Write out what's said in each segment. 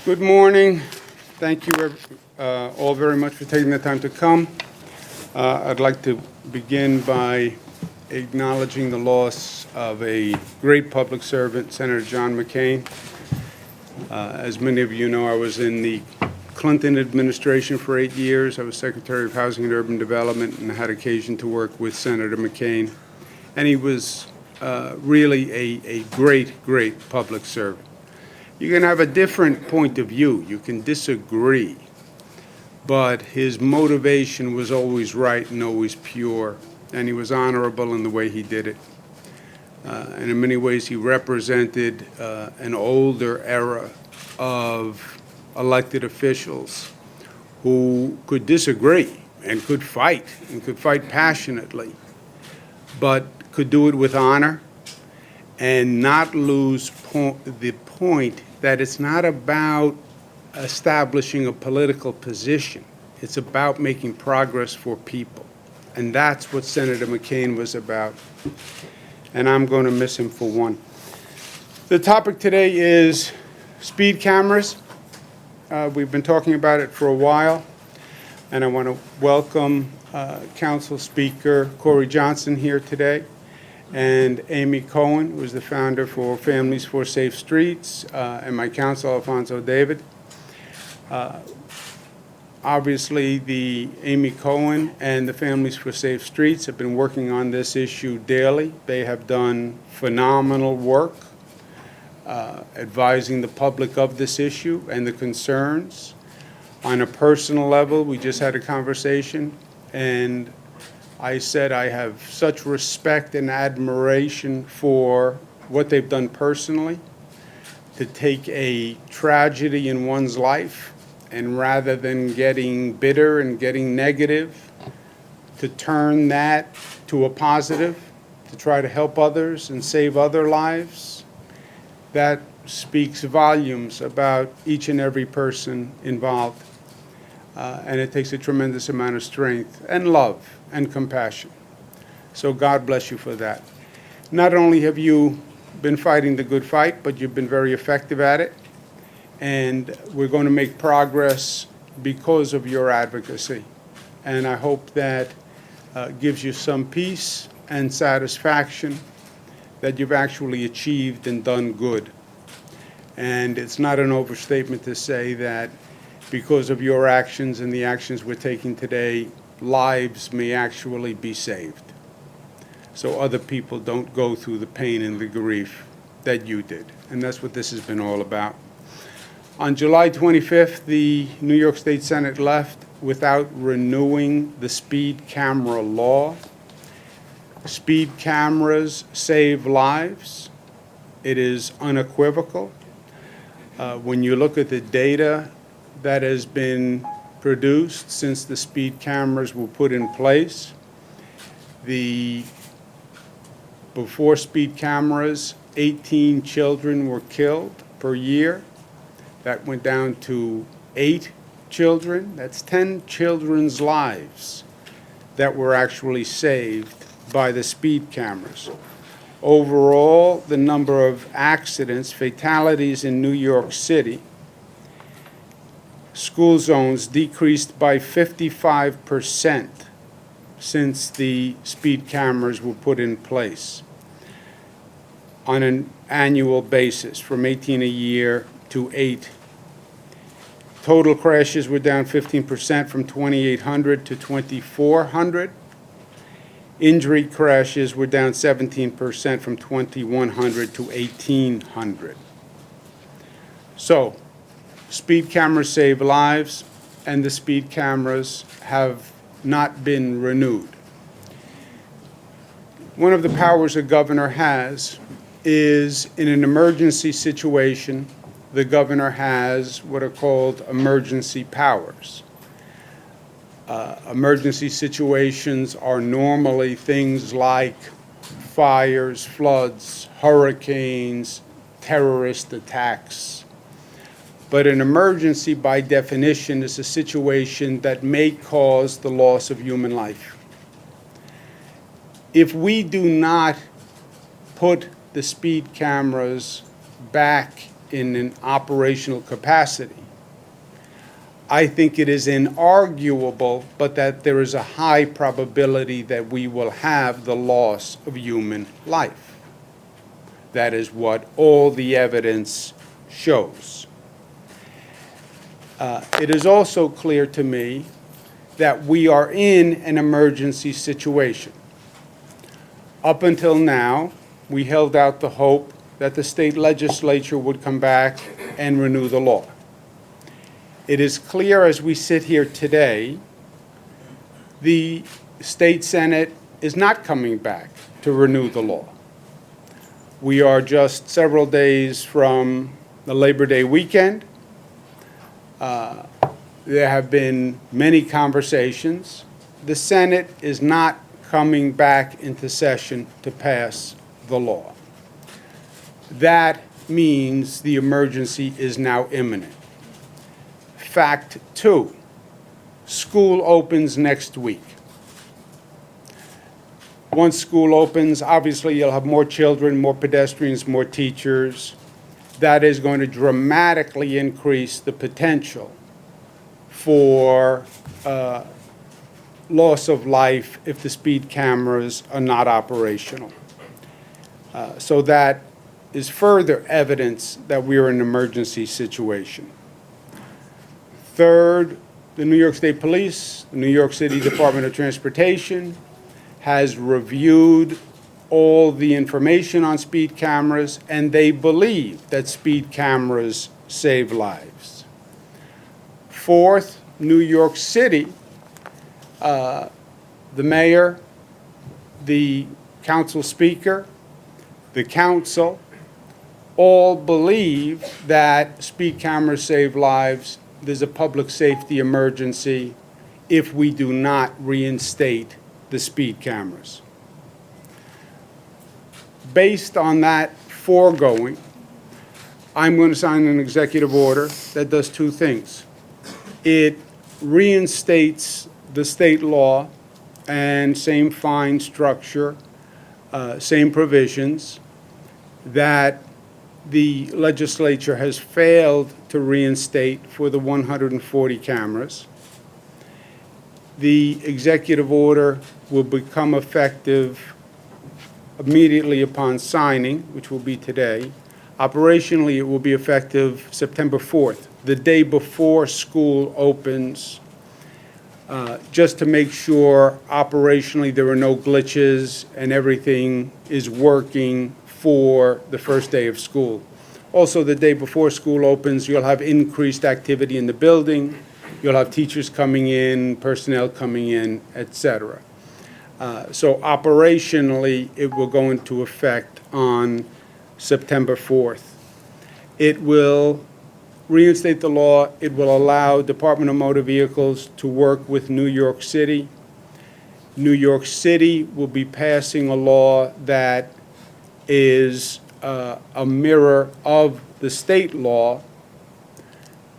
Good morning. Thank you all very much for taking the time to come. I'd like to begin by acknowledging the loss of a great public servant, Senator John McCain. As many of you know, I was in the Clinton administration for 8 years. I was Secretary of Housing and Urban Development and had occasion to work with Senator McCain. And he was really a great public servant. You can have a different point of view. You can disagree. But his motivation was always right and always pure. And he was honorable in the way he did it. And in many ways, he represented an older era of elected officials who could disagree and could fight passionately, but could do it with honor and not lose the point that it's not about establishing a political position. It's about making progress for people. And that's what Senator McCain was about. And I'm going to miss him for one. The topic today is speed cameras. We've been talking about it for a while. And I want to welcome Council Speaker Corey Johnson here today, and Amy Cohen, who is the founder for Families for Safe Streets, and my counsel, Alfonso David. Obviously, the Amy Cohen and the Families for Safe Streets have been working on this issue daily. They have done phenomenal work advising the public of this issue and the concerns. On a personal level, we just had a conversation, and I said I have such respect and admiration for what they've done personally to take a tragedy in one's life and rather than getting bitter and getting negative, to turn that to a positive, to try to help others and save other lives. That speaks volumes about each and every person involved. And it takes a tremendous amount of strength and love and compassion. So God bless you for that. Not only have you been fighting the good fight, but you've been very effective at it. And we're going to make progress because of your advocacy. And I hope that gives you some peace and satisfaction that you've actually achieved and done good. And it's not an overstatement to say that because of your actions and the actions we're taking today, lives may actually be saved. So other people don't go through the pain and the grief that you did. And that's what this has been all about. On July 25th, the New York State Senate left without renewing the speed camera law. Speed cameras save lives. It is unequivocal. When you look at the data that has been produced since the speed cameras were put in place, before speed cameras, 18 children were killed per year. That went down to 8 children. That's 10 children's lives that were actually saved by the speed cameras. Overall, the number of accidents, fatalities in New York City, school zones decreased by 55% since the speed cameras were put in place on an annual basis, from 18 a year to 8. Total crashes were down 15% from 2,800 to 2,400. Injury crashes were down 17% from 2,100 to 1,800. So, speed cameras save lives, and the speed cameras have not been renewed. One of the powers a governor has is, in an emergency situation, the governor has what are called emergency powers. Emergency situations are normally things like fires, floods, hurricanes, terrorist attacks. But an emergency, by definition, is a situation that may cause the loss of human life. If we do not put the speed cameras back in an operational capacity. I think it is inarguable, but that there is a high probability that we will have the loss of human life. That is what all the evidence shows. It is also clear to me that we are in an emergency situation. Up until now, we held out the hope that the state legislature would come back and renew the law. It is clear as we sit here today, the state Senate is not coming back to renew the law. We are just several days from the Labor Day weekend. There have been many conversations. The Senate is not coming back into session to pass the law. That means the emergency is now imminent. Fact 2, school opens next week. Once school opens, obviously you'll have more children, more pedestrians, more teachers. That is going to dramatically increase the potential for loss of life if the speed cameras are not operational. So that is further evidence that we are in an emergency situation. Third, the New York State Police, the New York City Department of Transportation has reviewed all the information on speed cameras, and they believe that speed cameras save lives. Fourth, New York City, the mayor, the council speaker, the council, all believe that speed cameras save lives. There's a public safety emergency if we do not reinstate the speed cameras. Based on that foregoing, I'm going to sign an executive order that does two things. It reinstates the state law and same fine structure, same provisions that the legislature has failed to reinstate for the 140 cameras. The executive order will become effective immediately upon signing, which will be today. Operationally, it will be effective September 4th, the day before school opens, just to make sure operationally there are no glitches and everything is working for the first day of school. Also, the day before school opens, you'll have increased activity in the building. You'll have teachers coming in, personnel coming in, et cetera. So operationally, it will go into effect on September 4th. It will reinstate the law. It will allow Department of Motor Vehicles to work with New York City. New York City will be passing a law that is a mirror of the state law,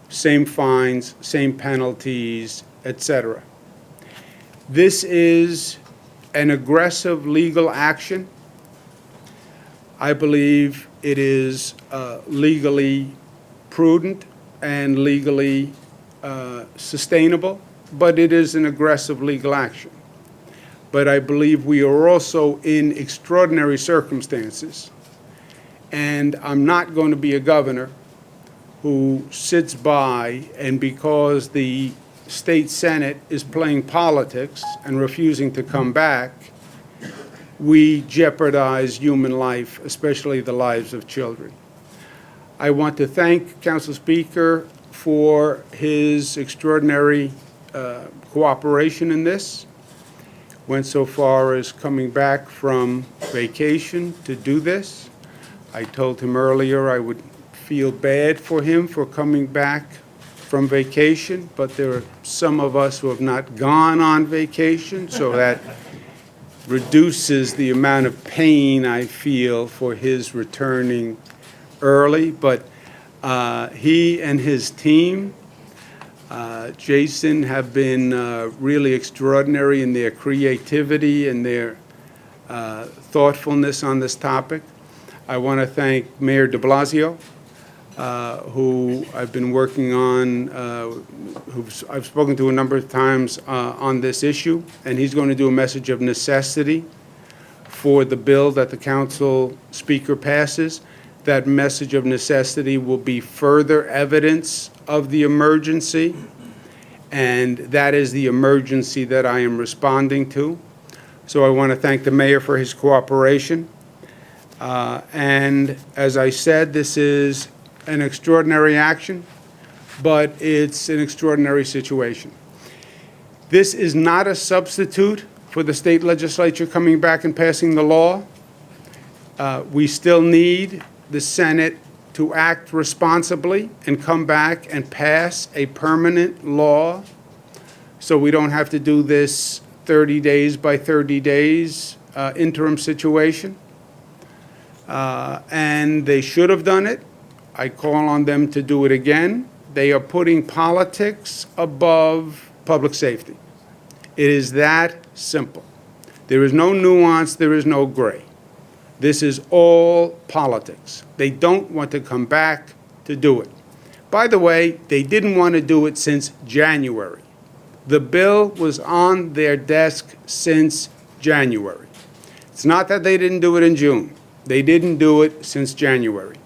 same fines, same penalties, etc. This is an aggressive legal action. I believe it is legally prudent and legally sustainable, but it is an aggressive legal action. But I believe we are also in extraordinary circumstances, and I'm not going to be a governor who sits by and because the state Senate is playing politics and refusing to come back, we jeopardize human life, especially the lives of children. I want to thank Council Speaker for his extraordinary cooperation in this. Went so far as coming back from vacation to do this. I told him earlier I would feel bad for him for coming back from vacation, but there are some of us who have not gone on vacation, so that reduces the amount of pain I feel for his returning early. But he and his team, Jason, have been really extraordinary in their creativity and their thoughtfulness on this topic. I want to thank Mayor de Blasio. who I've been working on, I've spoken to a number of times on this issue, and he's going to do a message of necessity for the bill that the council speaker passes. That message of necessity will be further evidence of the emergency, and that is the emergency that I am responding to. So I want to thank the mayor for his cooperation. And as I said, this is an extraordinary action, but it's an extraordinary situation. This is not a substitute for the state legislature coming back and passing the law. We still need the Senate to act responsibly and come back and pass a permanent law, so we don't have to do this 30 days by 30 days interim situation. And they should have done it. I call on them to do it again. They are putting politics above public safety. It is that simple. There is no nuance, there is no gray. This is all politics. They don't want to come back to do it. By the way, they didn't want to do it since January. The bill was on their desk since January. It's not that they didn't do it in June. They didn't do it since January.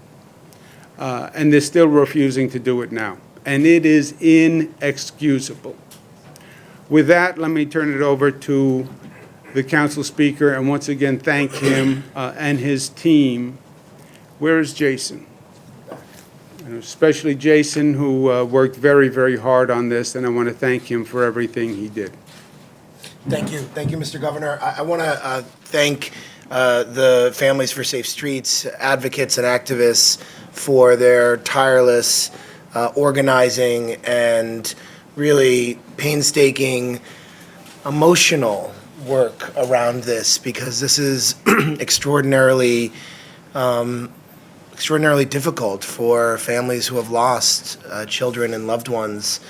And they're still refusing to do it now. And it is inexcusable. With that, let me turn it over to the council speaker and once again thank him and his team. Where is Jason? And especially Jason, who worked very, very hard on this, and I want to thank him for everything he did. Thank you, Mr. Governor. I want to thank the Families for Safe Streets, advocates and activists for their tireless organizing and really painstaking, emotional work around this, because this is extraordinarily difficult for families who have lost children and loved ones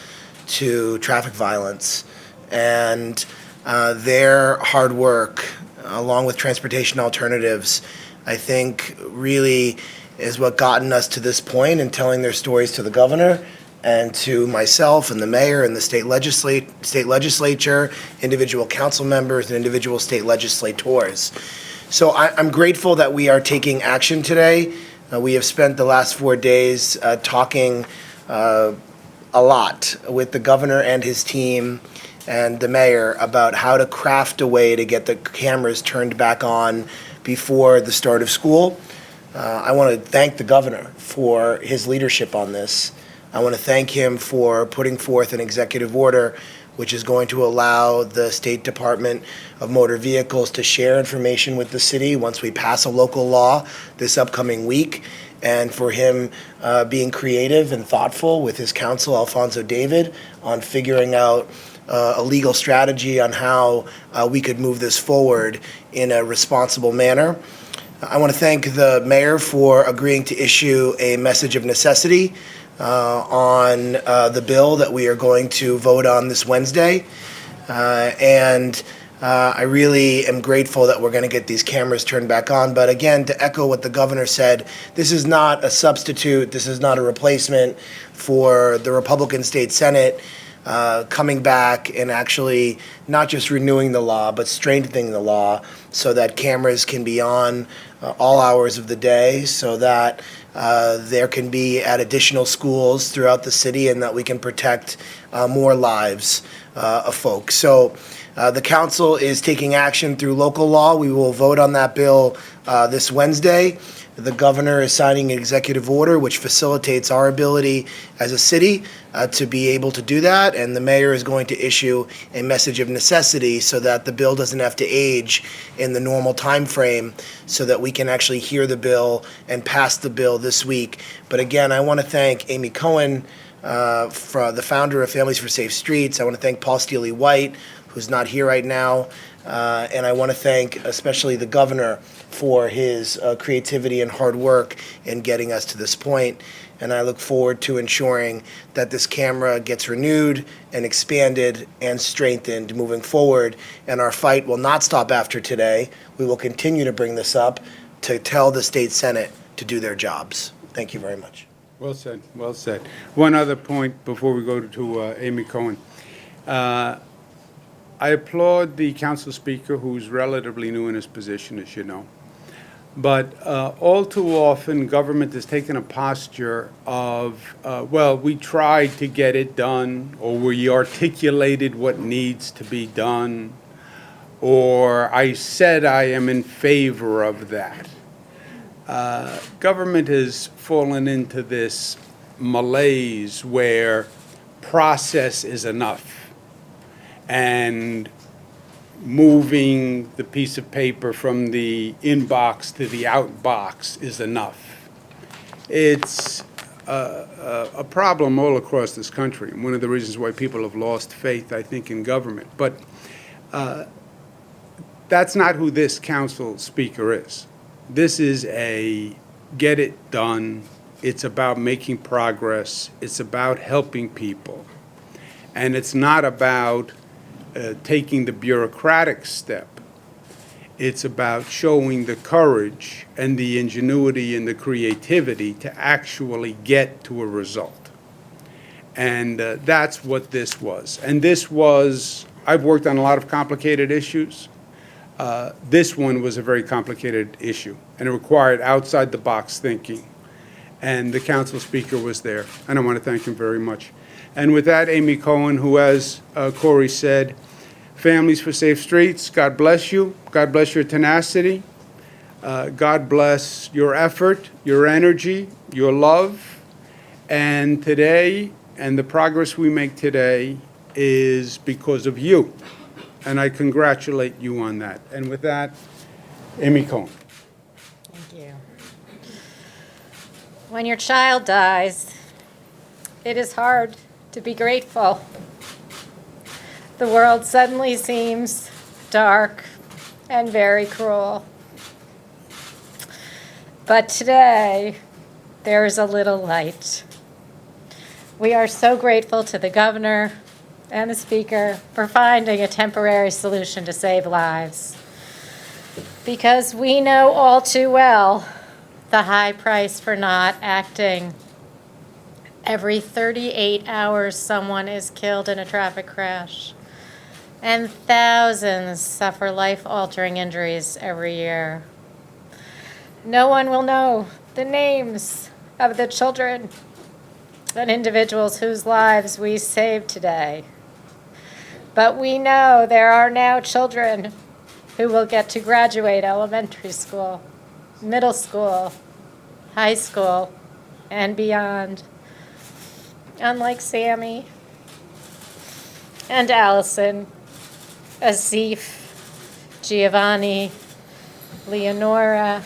to traffic violence. And their hard work, along with transportation alternatives, I think really is what gotten us to this point, and telling their stories to the governor and to myself and the mayor and the state legislature, individual council members and individual state legislators. So I'm grateful that we are taking action today. We have spent the last 4 days talking a lot with the governor and his team and the mayor about how to craft a way to get the cameras turned back on before the start of school. I want to thank the governor for his leadership on this. I want to thank him for putting forth an executive order which is going to allow the State Department of Motor Vehicles to share information with the city once we pass a local law this upcoming week, and for him being creative and thoughtful with his counsel, Alfonso David, on figuring out a legal strategy on how we could move this forward in a responsible manner. I want to thank the mayor for agreeing to issue a message of necessity on the bill that we are going to vote on this Wednesday. And I really am grateful that we're going to get these cameras turned back on. But again, to echo what the governor said, this is not a substitute, this is not a replacement for the Republican State Senate coming back and actually not just renewing the law, but strengthening the law so that cameras can be on all hours of the day, so that there can be at additional schools throughout the city, and that we can protect more lives of folks. So the council is taking action through local law. We will vote on that bill this Wednesday. The governor is signing an executive order which facilitates our ability as a city to be able to do that, and the mayor is going to issue a message of necessity so that the bill doesn't have to age in the normal time frame, so that we can actually hear the bill and pass the bill this week. But again, I want to thank Amy Cohen, the founder of Families for Safe Streets. I want to thank Paul Steely-White, who's not here right now, and I want to thank especially the governor for his creativity and hard work in getting us to this point. And I look forward to ensuring that this camera gets renewed and expanded and strengthened moving forward. And our fight will not stop after today. We will continue to bring this up to tell the state Senate to do their jobs. Thank you very much. Well said, well said. One other point before we go to Amy Cohen. I applaud the council speaker, who's relatively new in his position, as you know. But all too often, government has taken a posture of, well, we tried to get it done, or we articulated what needs to be done, or I said I am in favor of that. Government has fallen into this malaise where process is enough, and moving the piece of paper from the inbox to the outbox is enough. It's a problem all across this country, and one of the reasons why people have lost faith, I think, in government. But that's not who this council speaker is. This is a get it done. It's about making progress. It's about helping people. And it's not about taking the bureaucratic step. It's about showing the courage and the ingenuity and the creativity to actually get to a result. And that's what this was. And this was, I've worked on a lot of complicated issues. This one was a very complicated issue, and it required outside-the-box thinking. And the council speaker was there, and I want to thank him very much. And with that, Amy Cohen, who, as Corey said, Families for Safe Streets, God bless you. God bless your tenacity. God bless your effort, your energy, your love. And today, and the progress we make today is because of you. And I congratulate you on that. And with that, Amy Cohen. Thank you. When your child dies, it is hard to be grateful. The world suddenly seems dark and very cruel. But today, there is a little light. We are so grateful to the governor and the speaker for finding a temporary solution to save lives, because we know all too well the high price for not acting. Every 38 hours, someone is killed in a traffic crash, and thousands suffer life-altering injuries every year. No one will know the names of the children and individuals whose lives we saved today. But we know there are now children who will get to graduate elementary school, middle school, high school, and beyond. Unlike Sammy and Allison, Asif, Giovanni, Leonora,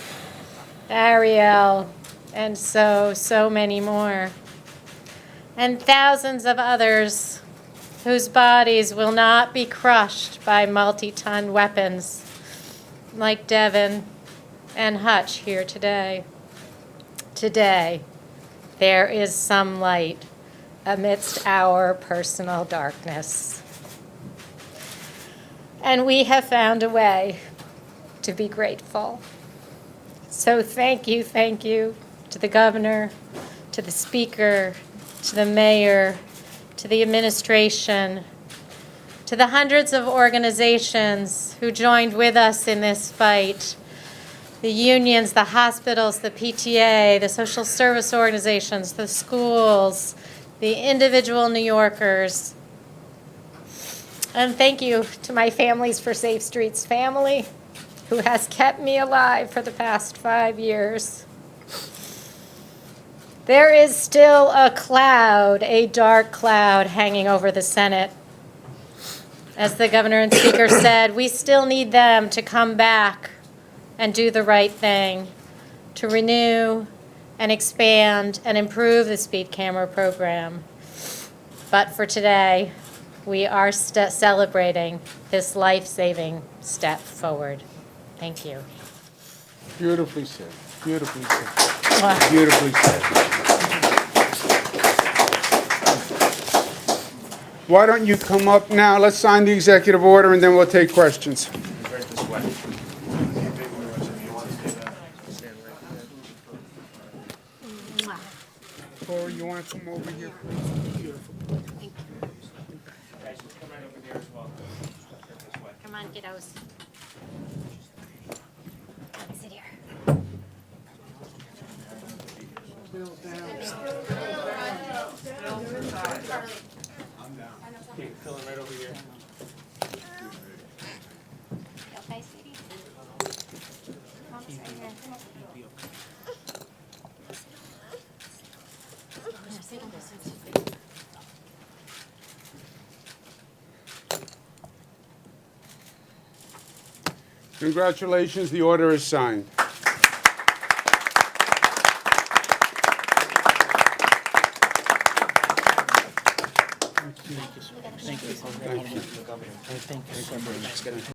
Ariel, and so many more. And thousands of others whose bodies will not be crushed by multi-ton weapons like Devin and Hutch here today. Today, there is some light amidst our personal darkness. And we have found a way to be grateful. So thank you to the governor, to the speaker, to the mayor, to the administration, to the hundreds of organizations who joined with us in this fight, the unions, the hospitals, the PTA, the social service organizations, the schools, the individual New Yorkers. And thank you to my Families for Safe Streets family, who has kept me alive for the past 5 years. There is still a cloud, a dark cloud, hanging over the Senate. As the governor and speaker said, we still need them to come back and do the right thing, to renew and expand and improve the speed camera program. But for today, we are celebrating this life-saving step forward. Thank you. Beautifully said. Beautifully said. Beautifully said. Why don't you come up now? Let's sign the executive order, and then we'll take questions. want to come over here? Come on, kiddos. Sit here. Filling right over here. Okay, sweetie? Mom's right here. Here, sit on this one. Congratulations, the order is signed. Thank you so much.